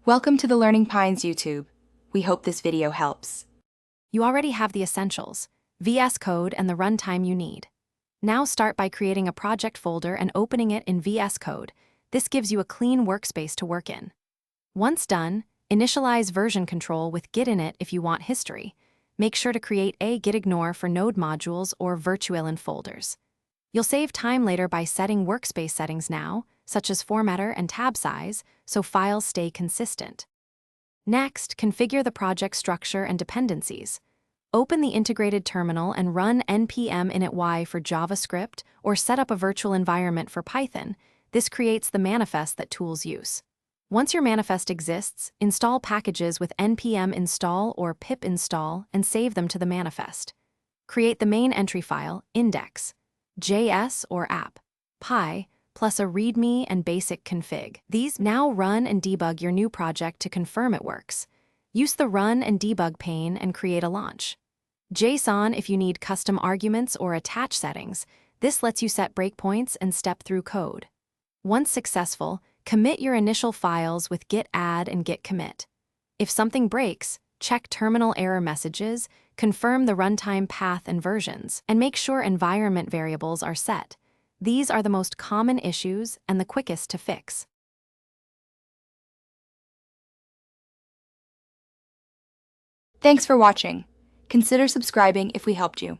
Welcome to the Learning Pines YouTube. We hope this video helps. You already have the essentials, VS Code and the runtime you need. Now start by creating a project folder and opening it in VS Code. This gives you a clean workspace to work in. Once done, initialize version control with Git init if you want history. Make sure to create a gitignore for node modules or virtualenv folders. You'll save time later by setting workspace settings now, such as formatter and tab size, so files stay consistent. Next, configure the project structure and dependencies. Open the integrated terminal and run npm init for JavaScript or set up a virtual environment for Python. This creates the manifest that tools use. Once your manifest exists, install packages with npm install or pip install and save them to the manifest. Create the main entry file, index.js or app.py, plus a README and basic config. These now run and debug your new project to confirm it works. Use the run and debug pane and create a launch. JSON if you need custom arguments or attach settings. This lets you set breakpoints and step through code. Once successful, commit your initial files with git add and git commit. If something breaks, check terminal error messages, confirm the runtime path and versions, and make sure environment variables are set. These are the most common issues and the quickest to fix. Thanks for watching. Consider subscribing if we helped you.